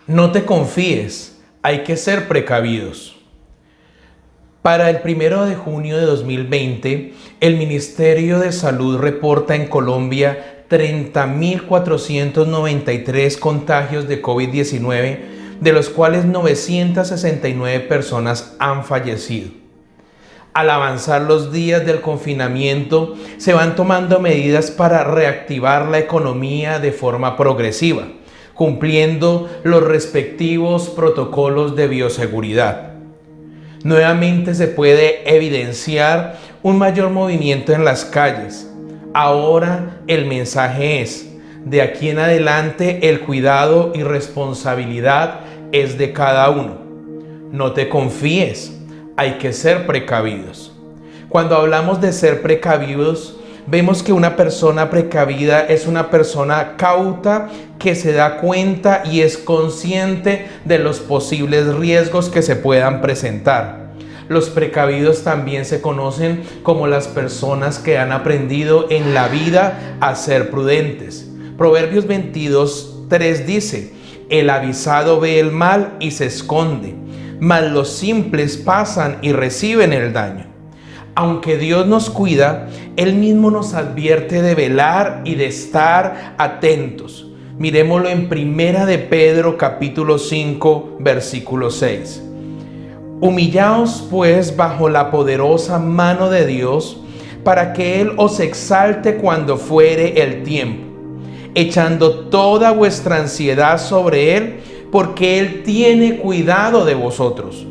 No te confíes, hay que ser precavidos. Para el 1 de junio de 2020, el Ministerio de Salud reporta en Colombia 30.493 contagios de COVID-19, de los cuales 969 personas han fallecido. Al avanzar los días del confinamiento, se van tomando medidas para reactivar la economía de forma progresiva, cumpliendo los respectivos protocolos de bioseguridad. Nuevamente se puede evidenciar un mayor movimiento en las calles. Ahora el mensaje es: de aquí en adelante el cuidado y responsabilidad es de cada uno. No te confíes, hay que ser precavidos. Cuando hablamos de ser precavidos, vemos que una persona precavida es una persona cauta que se da cuenta y es consciente de los posibles riesgos que se puedan presentar. Los precavidos también se conocen como las personas que han aprendido en la vida a ser prudentes. Proverbios 22:3 dice: el avisado ve el mal y se esconde, mas los simples pasan y reciben el daño. Aunque Dios nos cuida, Él mismo nos advierte de velar y de estar atentos. Mirémoslo en 1 de Pedro capítulo 5, versículo 6. Humillaos pues bajo la poderosa mano de Dios, para que Él os exalte cuando fuere el tiempo, echando toda vuestra ansiedad sobre Él, porque Él tiene cuidado de vosotros.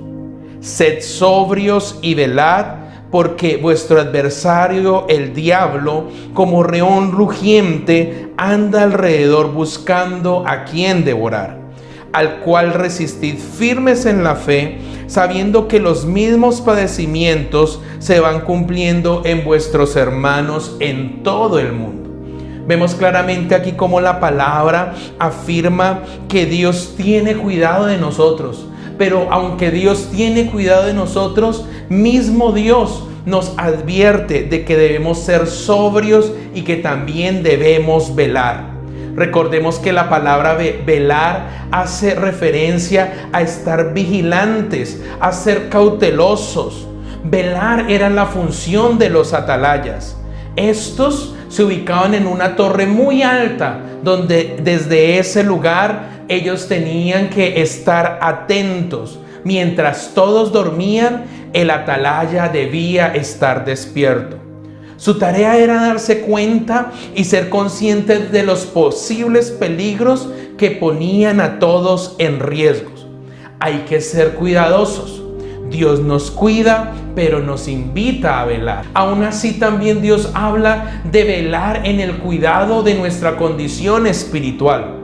Sed sobrios y velad, porque vuestro adversario, el diablo, como león rugiente, anda alrededor buscando a quien devorar, al cual resistid firmes en la fe, sabiendo que los mismos padecimientos se van cumpliendo en vuestros hermanos en todo el mundo. Vemos claramente aquí cómo la palabra afirma que Dios tiene cuidado de nosotros. Pero aunque Dios tiene cuidado de nosotros, mismo Dios nos advierte de que debemos ser sobrios y que también debemos velar. Recordemos que la palabra velar hace referencia a estar vigilantes, a ser cautelosos. Velar era la función de los atalayas. Estos se ubicaban en una torre muy alta, donde desde ese lugar ellos tenían que estar atentos. Mientras todos dormían, el atalaya debía estar despierto. Su tarea era darse cuenta y ser consciente de los posibles peligros que ponían a todos en riesgos. Hay que ser cuidadosos. Dios nos cuida, pero nos invita a velar. Aún así, también Dios habla de velar en el cuidado de nuestra condición espiritual.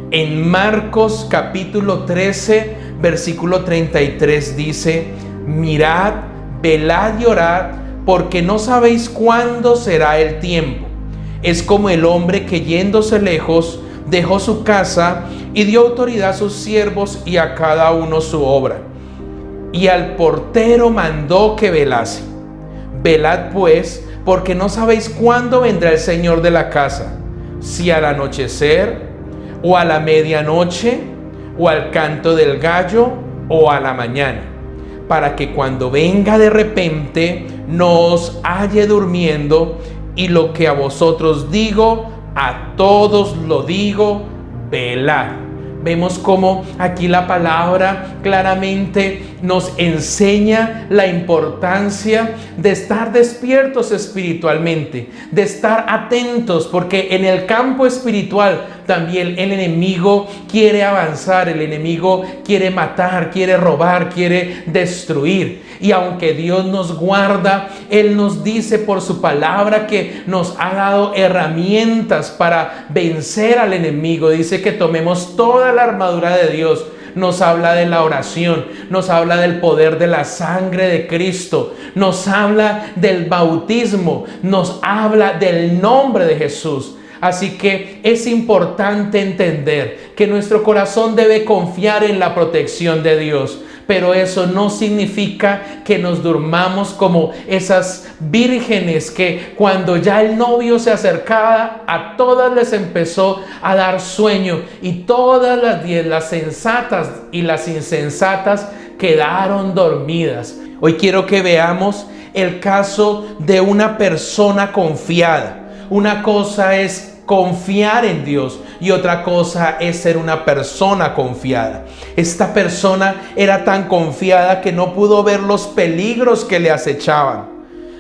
En Marcos capítulo 13, versículo 33 dice: mirad, velad y orad, porque no sabéis cuándo será el tiempo. Es como el hombre que, yéndose lejos, dejó su casa y dio autoridad a sus siervos y a cada uno su obra. Y al portero mandó que velase. Velad pues, porque no sabéis cuándo vendrá el Señor de la casa, si al anochecer, o a la medianoche, o al canto del gallo, o a la mañana, para que cuando venga de repente no os halle durmiendo. Y lo que a vosotros digo, a todos lo digo: velad. Vemos cómo aquí la palabra claramente nos enseña la importancia de estar despiertos espiritualmente, de estar atentos, porque en el campo espiritual también el enemigo quiere avanzar, el enemigo quiere matar, quiere robar, quiere destruir. Y aunque Dios nos guarda, Él nos dice por su palabra que nos ha dado herramientas para vencer al enemigo. Dice que tomemos toda la armadura de Dios. Nos habla de la oración, nos habla del poder de la sangre de Cristo, nos habla del bautismo, nos habla del nombre de Jesús. Así que es importante entender que nuestro corazón debe confiar en la protección de Dios, pero eso no significa que nos durmamos como esas vírgenes que cuando ya el novio se acercaba, a todas les empezó a dar sueño y todas las 10, las sensatas y las insensatas, quedaron dormidas. Hoy quiero que veamos el caso de una persona confiada. Una cosa es confiar en Dios y otra cosa es ser una persona confiada. Esta persona era tan confiada que no pudo ver los peligros que le acechaban.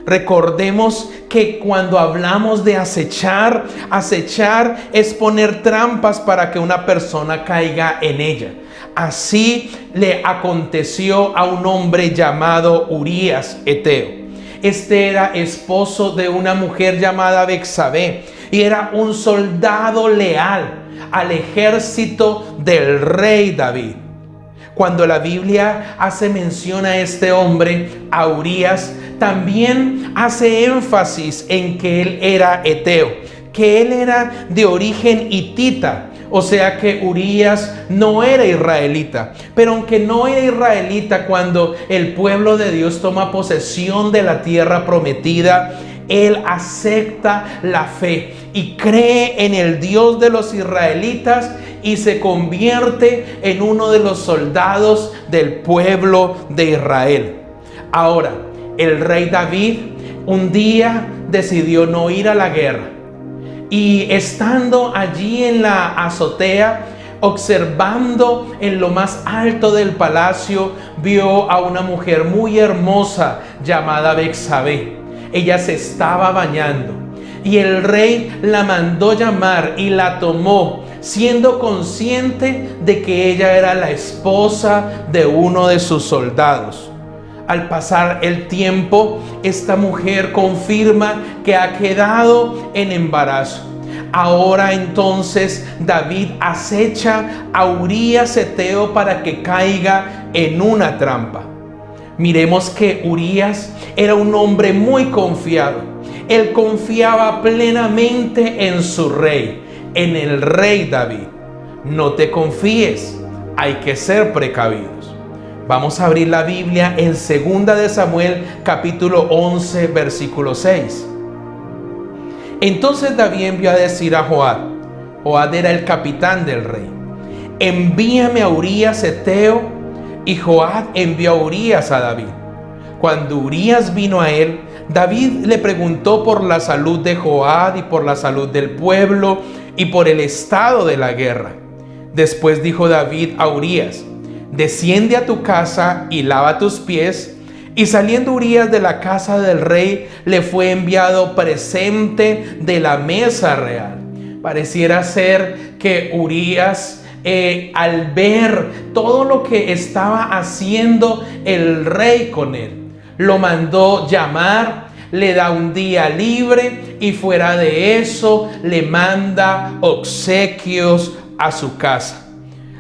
Recordemos que cuando hablamos de acechar, acechar es poner trampas para que una persona caiga en ella. Así le aconteció a un hombre llamado Urías Eteo. Este era esposo de una mujer llamada Betsabé y era un soldado leal al ejército del rey David. Cuando la Biblia hace mención a este hombre, a Urías, también hace énfasis en que él era eteo, que él era de origen hitita. O sea que Urías no era israelita, pero aunque no era israelita, cuando el pueblo de Dios toma posesión de la tierra prometida, él acepta la fe y cree en el Dios de los israelitas y se convierte en uno de los soldados del pueblo de Israel. Ahora, el rey David un día decidió no ir a la guerra. Y estando allí en la azotea, observando en lo más alto del palacio, vio a una mujer muy hermosa llamada Betsabé. Ella se estaba bañando y el rey la mandó llamar y la tomó, siendo consciente de que ella era la esposa de uno de sus soldados. Al pasar el tiempo, esta mujer confirma que ha quedado en embarazo. Ahora entonces David acecha a Urías Eteo para que caiga en una trampa. Miremos que Urías era un hombre muy confiado. Él confiaba plenamente en su rey, en el rey David. No te confíes, hay que ser precavidos. Vamos a abrir la Biblia en 2 de Samuel capítulo 11 versículo 6. Entonces David envió a decir a Joab, Joab era el capitán del rey, envíame a Urías Eteo, y Joab envió a Urías a David. Cuando Urías vino a él, David le preguntó por la salud de Joab y por la salud del pueblo y por el estado de la guerra. Después dijo David a Urías, desciende a tu casa y lava tus pies. Y saliendo Urías de la casa del rey, le fue enviado presente de la mesa real. Pareciera ser que Urías, al ver todo lo que estaba haciendo el rey con él, lo mandó llamar, le da un día libre y fuera de eso le manda obsequios a su casa.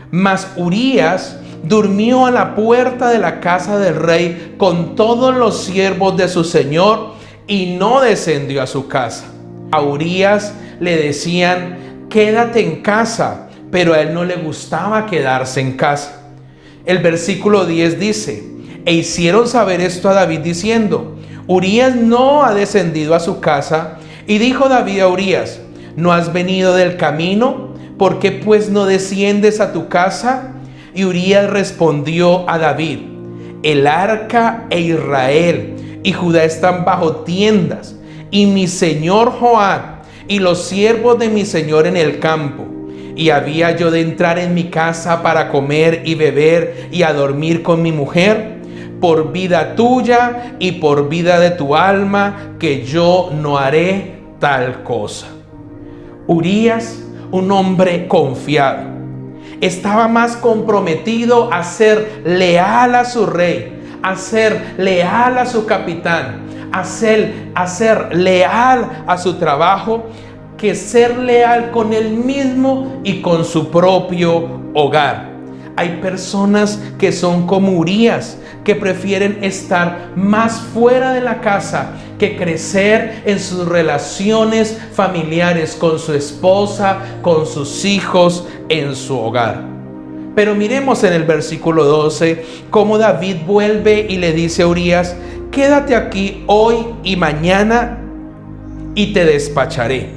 Mas Urías durmió a la puerta de la casa del rey con todos los siervos de su señor y no descendió a su casa. A Urías le decían, quédate en casa, pero a él no le gustaba quedarse en casa. El versículo 10 dice, e hicieron saber esto a David diciendo, Urías no ha descendido a su casa. Y dijo David a Urías, ¿no has venido del camino? ¿Por qué pues no desciendes a tu casa? Y Urías respondió a David, el arca e Israel y Judá están bajo tiendas, y mi señor Joab y los siervos de mi señor en el campo. Y había yo de entrar en mi casa para comer y beber y a dormir con mi mujer, por vida tuya y por vida de tu alma, que yo no haré tal cosa. Urías, un hombre confiado, estaba más comprometido a ser leal a su rey, a ser leal a su capitán, a ser leal a su trabajo, que ser leal con él mismo y con su propio hogar. Hay personas que son como Urías, que prefieren estar más fuera de la casa que crecer en sus relaciones familiares con su esposa, con sus hijos, en su hogar. Pero miremos en el versículo 12 cómo David vuelve y le dice a Urías: quédate aquí hoy y mañana y te despacharé.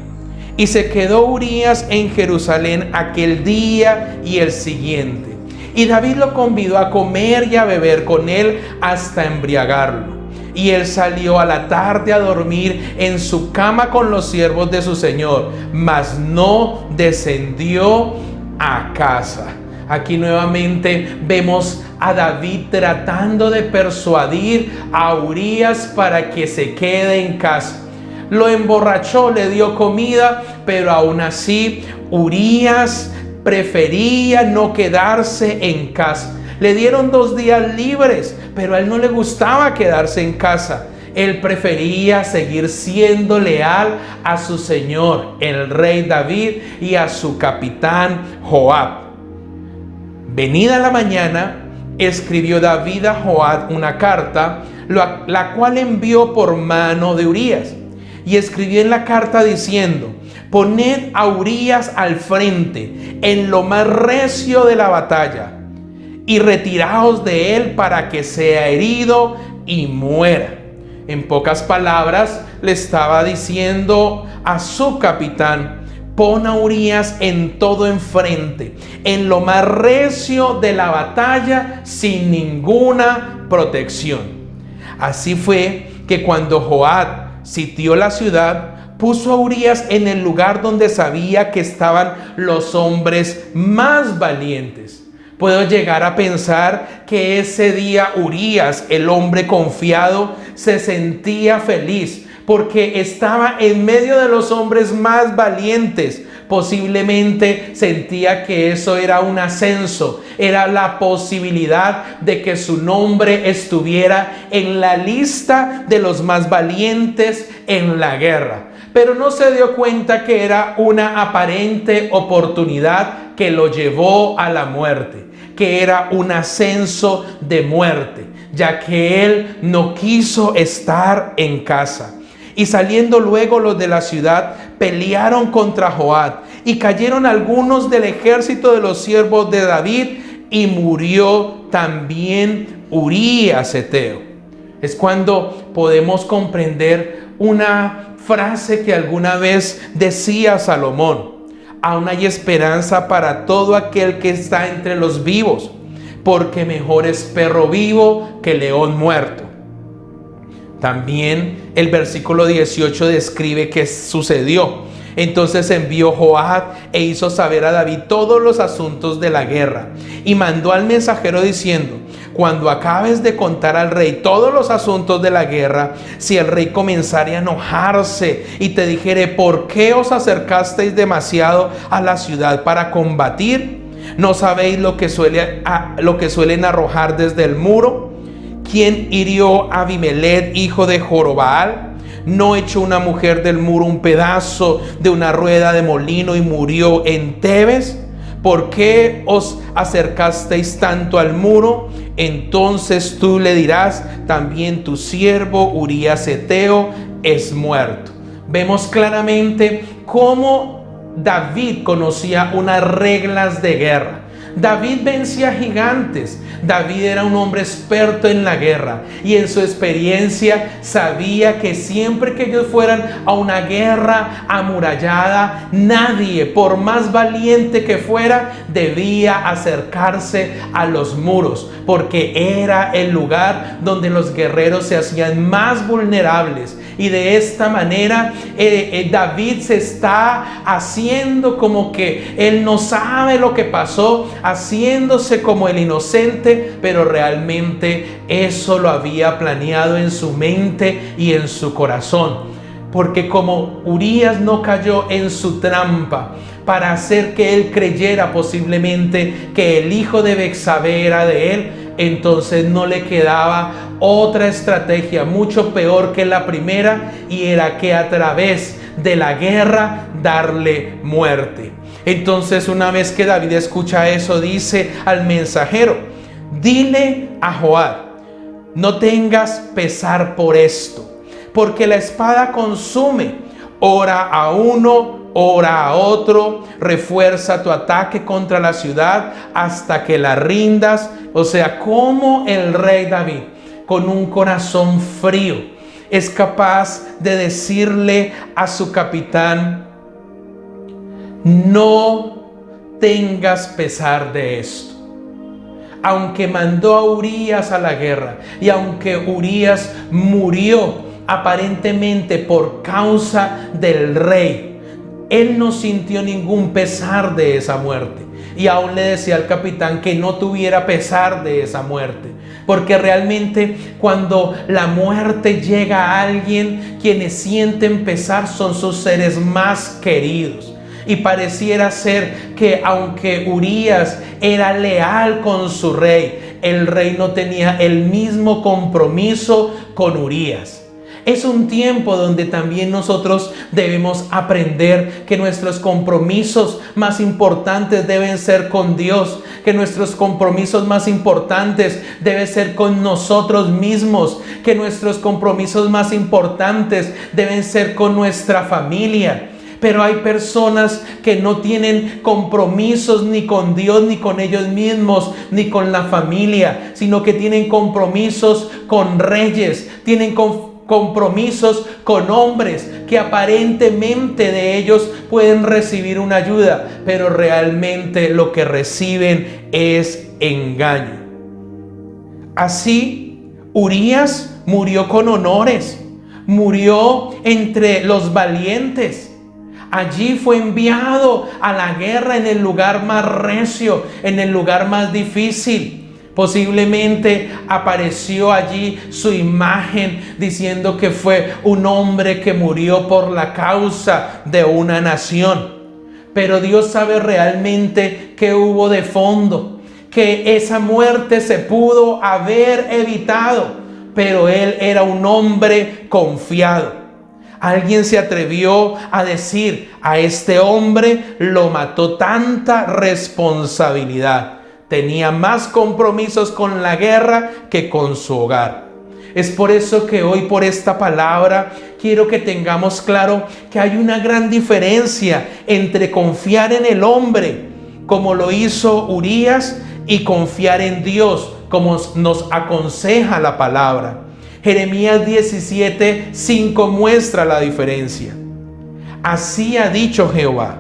Y se quedó Urías en Jerusalén aquel día y el siguiente. Y David lo convidó a comer y a beber con él hasta embriagarlo. Y él salió a la tarde a dormir en su cama con los siervos de su señor, mas no descendió a casa. Aquí nuevamente vemos a David tratando de persuadir a Urías para que se quede en casa. Lo emborrachó, le dio comida, pero aún así Urías prefería no quedarse en casa. Le dieron 2 días libres, pero a él no le gustaba quedarse en casa. Él prefería seguir siendo leal a su señor, el rey David, y a su capitán Joab. Venida la mañana, escribió David a Joab una carta, la cual envió por mano de Urías. Y escribió en la carta diciendo: poned a Urías al frente, en lo más recio de la batalla, y retiraos de él para que sea herido y muera. En pocas palabras, le estaba diciendo a su capitán: pon a Urías en todo enfrente, en lo más recio de la batalla, sin ninguna protección. Así fue que cuando Joab sitió la ciudad, puso a Urías en el lugar donde sabía que estaban los hombres más valientes. Puedo llegar a pensar que ese día Urías, el hombre confiado, se sentía feliz porque estaba en medio de los hombres más valientes. Posiblemente sentía que eso era un ascenso, era la posibilidad de que su nombre estuviera en la lista de los más valientes en la guerra. Pero no se dio cuenta que era una aparente oportunidad que lo llevó a la muerte, que era un ascenso de muerte, ya que él no quiso estar en casa. Y saliendo luego los de la ciudad, pelearon contra Joab, y cayeron algunos del ejército de los siervos de David, y murió también Urías Eteo. Es cuando podemos comprender una frase que alguna vez decía Salomón: aún hay esperanza para todo aquel que está entre los vivos, porque mejor es perro vivo que león muerto. También el versículo 18 describe qué sucedió. Entonces envió Joab e hizo saber a David todos los asuntos de la guerra, y mandó al mensajero diciendo: cuando acabes de contar al rey todos los asuntos de la guerra, si el rey comenzare a enojarse y te dijere: ¿por qué os acercasteis demasiado a la ciudad para combatir? ¿No sabéis lo que suelen arrojar desde el muro? ¿Quién hirió a Abimelech, hijo de Jorobal? ¿No echó una mujer del muro un pedazo de una rueda de molino y murió en Tebes? ¿Por qué os acercasteis tanto al muro? Entonces tú le dirás: también tu siervo Urías Eteo es muerto. Vemos claramente cómo David conocía unas reglas de guerra. David vencía gigantes. David era un hombre experto en la guerra, y en su experiencia sabía que siempre que ellos fueran a una guerra amurallada, nadie, por más valiente que fuera, debía acercarse a los muros, porque era el lugar donde los guerreros se hacían más vulnerables. Y de esta manera David se está haciendo como que él no sabe lo que pasó, haciéndose como el inocente, pero realmente eso lo había planeado en su mente y en su corazón. Porque como Urías no cayó en su trampa para hacer que él creyera posiblemente que el hijo de Betsabé era de él, entonces no le quedaba otra estrategia mucho peor que la primera, y era que a través de la guerra darle muerte. Entonces, una vez que David escucha eso, dice al mensajero: dile a Joab: no tengas pesar por esto, porque la espada consume, ora a uno ora a otro, refuerza tu ataque contra la ciudad hasta que la rindas. O sea, como el rey David, con un corazón frío, es capaz de decirle a su capitán: no tengas pesar de esto. Aunque mandó a Urías a la guerra y aunque Urías murió aparentemente por causa del rey, él no sintió ningún pesar de esa muerte. Y aún le decía al capitán que no tuviera pesar de esa muerte. Porque realmente cuando la muerte llega a alguien, quienes sienten pesar son sus seres más queridos. Y pareciera ser que aunque Urías era leal con su rey, el rey no tenía el mismo compromiso con Urías. Es un tiempo donde también nosotros debemos aprender que nuestros compromisos más importantes deben ser con Dios, que nuestros compromisos más importantes deben ser con nosotros mismos, que nuestros compromisos más importantes deben ser con nuestra familia. Pero hay personas que no tienen compromisos ni con Dios, ni con ellos mismos, ni con la familia, sino que tienen compromisos con reyes, tienen compromisos con hombres que aparentemente de ellos pueden recibir una ayuda, pero realmente lo que reciben es engaño. Así, Urías murió con honores, murió entre los valientes. Allí fue enviado a la guerra en el lugar más recio, en el lugar más difícil. Posiblemente apareció allí su imagen diciendo que fue un hombre que murió por la causa de una nación. Pero Dios sabe realmente qué hubo de fondo, que esa muerte se pudo haber evitado, pero él era un hombre confiado. Alguien se atrevió a decir: a este hombre lo mató tanta responsabilidad. Tenía más compromisos con la guerra que con su hogar. Es por eso que hoy, por esta palabra, quiero que tengamos claro que hay una gran diferencia entre confiar en el hombre, como lo hizo Urías, y confiar en Dios, como nos aconseja la palabra. Jeremías 17:5 muestra la diferencia. Así ha dicho Jehová: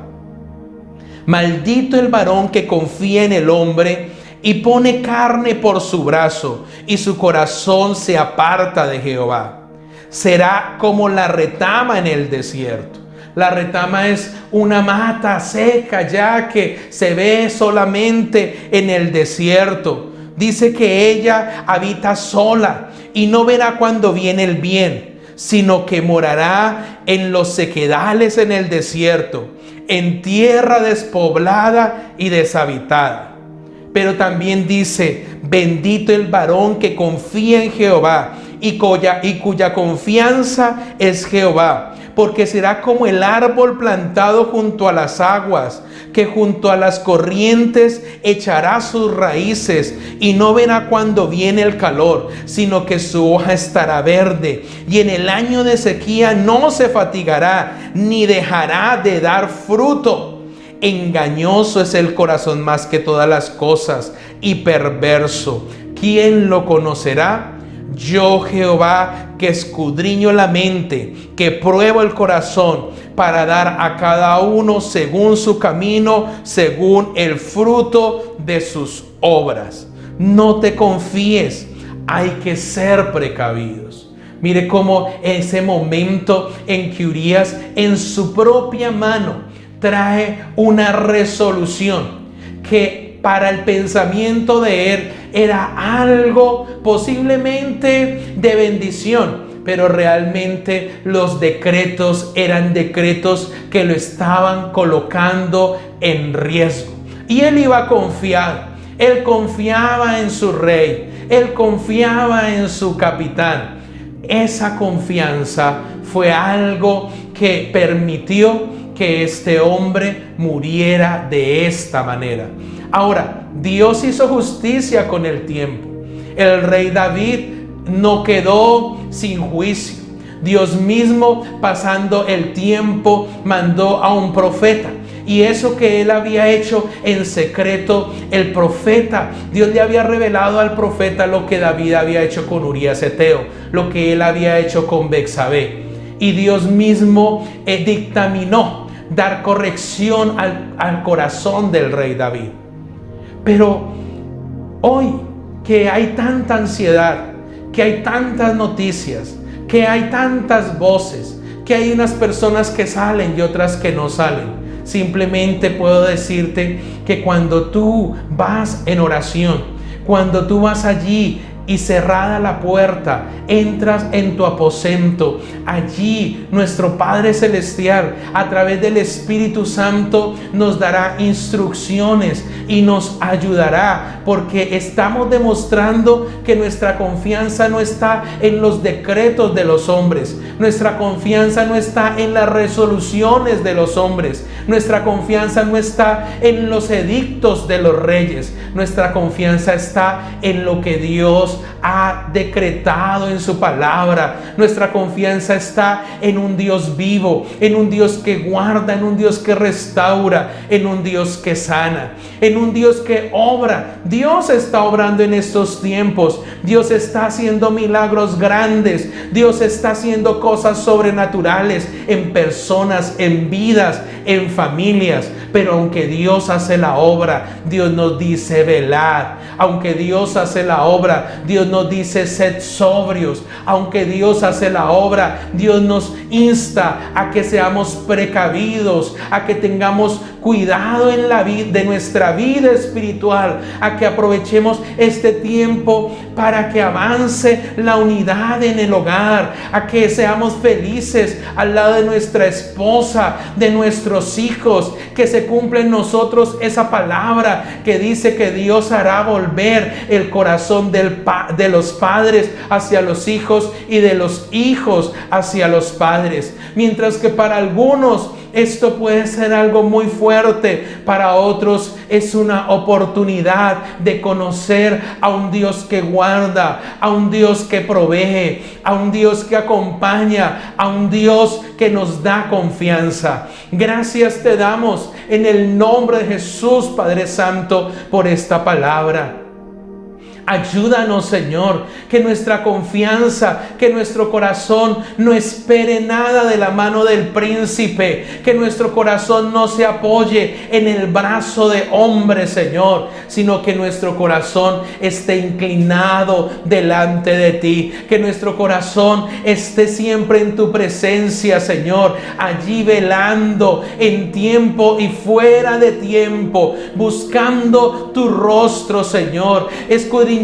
maldito el varón que confía en el hombre y pone carne por su brazo, y su corazón se aparta de Jehová. Será como la retama en el desierto. La retama es una mata seca ya que se ve solamente en el desierto. Dice que ella habita sola y no verá cuando viene el bien, sino que morará en los sequedales en el desierto, en tierra despoblada y deshabitada. Pero también dice: bendito el varón que confía en Jehová y cuya confianza es Jehová, porque será como el árbol plantado junto a las aguas, que junto a las corrientes echará sus raíces y no verá cuando viene el calor, sino que su hoja estará verde, y en el año de sequía no se fatigará ni dejará de dar fruto. Engañoso es el corazón más que todas las cosas y perverso. ¿Quién lo conocerá? Yo, Jehová, que escudriño la mente, que pruebo el corazón, para dar a cada uno según su camino, según el fruto de sus obras. No te confíes, hay que ser precavidos. Mire cómo ese momento en que Urías en su propia mano trae una resolución que para el pensamiento de él era algo posiblemente de bendición, pero realmente los decretos eran decretos que lo estaban colocando en riesgo. Y él iba confiado, él confiaba en su rey, él confiaba en su capitán. Esa confianza fue algo que permitió que este hombre muriera de esta manera. Ahora, Dios hizo justicia con el tiempo. El rey David no quedó sin juicio. Dios mismo, pasando el tiempo, mandó a un profeta. Y eso que él había hecho en secreto, el profeta, Dios le había revelado al profeta lo que David había hecho con Urías Eteo, lo que él había hecho con Betsabé. Y Dios mismo dictaminó dar corrección al corazón del rey David. Pero hoy que hay tanta ansiedad, que hay tantas noticias, que hay tantas voces, que hay unas personas que salen y otras que no salen, simplemente puedo decirte que cuando tú vas en oración, cuando tú vas allí y cerrada la puerta, entras en tu aposento, allí nuestro Padre Celestial, a través del Espíritu Santo, nos dará instrucciones y nos ayudará, porque estamos demostrando que nuestra confianza no está en los decretos de los hombres, nuestra confianza no está en las resoluciones de los hombres, nuestra confianza no está en los edictos de los reyes, nuestra confianza está en lo que Dios ha decretado en su palabra. Nuestra confianza está en un Dios vivo, en un Dios que guarda, en un Dios que restaura, en un Dios que sana, en un Dios que obra. Dios está obrando en estos tiempos. Dios está haciendo milagros grandes. Dios está haciendo cosas sobrenaturales en personas, en vidas, en familias. Pero aunque Dios hace la obra, Dios nos dice velad. Aunque Dios hace la obra, Dios nos dice sed sobrios. Aunque Dios hace la obra, Dios nos insta a que seamos precavidos, a que tengamos cuidado en la vida, de nuestra vida espiritual, a que aprovechemos este tiempo para que avance la unidad en el hogar, a que seamos felices al lado de nuestra esposa, de nuestros hijos, que se cumpla en nosotros esa palabra que dice que Dios hará volver el corazón de los padres hacia los hijos y de los hijos hacia los padres. Mientras que para algunos esto puede ser algo muy fuerte, para otros es una oportunidad de conocer a un Dios que guarda, a un Dios que provee, a un Dios que acompaña, a un Dios que nos da confianza. Gracias te damos en el nombre de Jesús, Padre Santo, por esta palabra. Ayúdanos, Señor, que nuestra confianza, que nuestro corazón no espere nada de la mano del príncipe, que nuestro corazón no se apoye en el brazo de hombre, Señor, sino que nuestro corazón esté inclinado delante de ti, que nuestro corazón esté siempre en tu presencia, Señor, allí velando en tiempo y fuera de tiempo, buscando tu rostro, Señor, escudriñando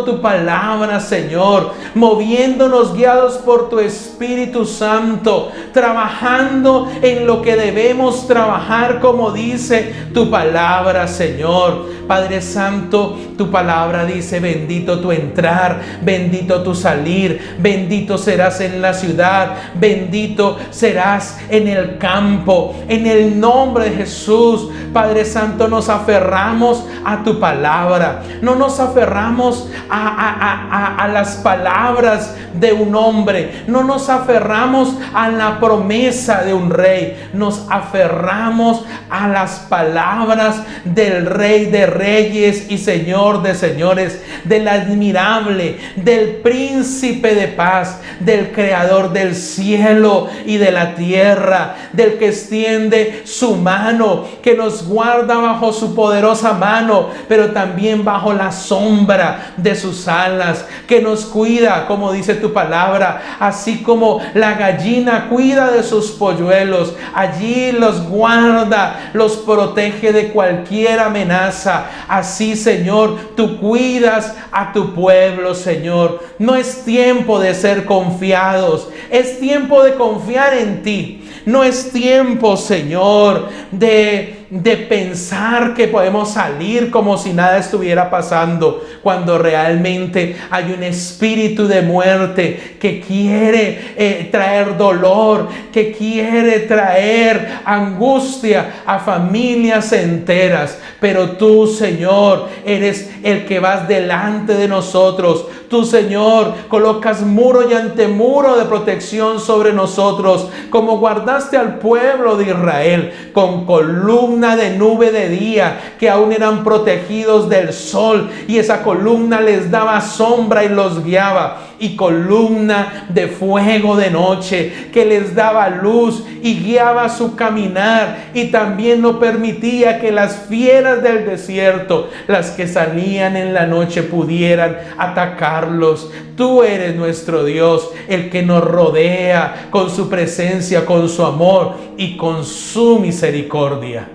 tu palabra, Señor, moviéndonos guiados por tu Espíritu Santo, trabajando en lo que debemos trabajar, como dice tu palabra, Señor. Padre Santo, tu palabra dice: bendito tu entrar, bendito tu salir, bendito serás en la ciudad, bendito serás en el campo. En el nombre de Jesús, Padre Santo, nos aferramos a tu palabra, no nos aferramos a las palabras de un hombre, no nos aferramos a la promesa de un rey, nos aferramos a las palabras del Rey de Reyes y Señor de Señores, del admirable, del Príncipe de paz, del Creador del cielo y de la tierra, del que extiende su mano, que nos guarda bajo su poderosa mano, pero también bajo la sombra de sus alas, que nos cuida, como dice tu palabra, así como la gallina cuida de sus polluelos, allí los guarda, los protege de cualquier amenaza. Así, Señor, tú cuidas a tu pueblo, Señor. No es tiempo de ser confiados, es tiempo de confiar en ti. No es tiempo, Señor, de de pensar que podemos salir como si nada estuviera pasando, cuando realmente hay un espíritu de muerte que quiere traer dolor, que quiere traer angustia a familias enteras. Pero tú, Señor, eres el que vas delante de nosotros. Tú, Señor, colocas muro y antemuro de protección sobre nosotros, como guardaste al pueblo de Israel con columna de nube de día, que aún eran protegidos del sol, y esa columna les daba sombra y los guiaba, y columna de fuego de noche que les daba luz y guiaba su caminar, y también no permitía que las fieras del desierto, las que salían en la noche, pudieran atacarlos. Tú eres nuestro Dios, el que nos rodea con su presencia, con su amor y con su misericordia.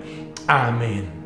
Amén.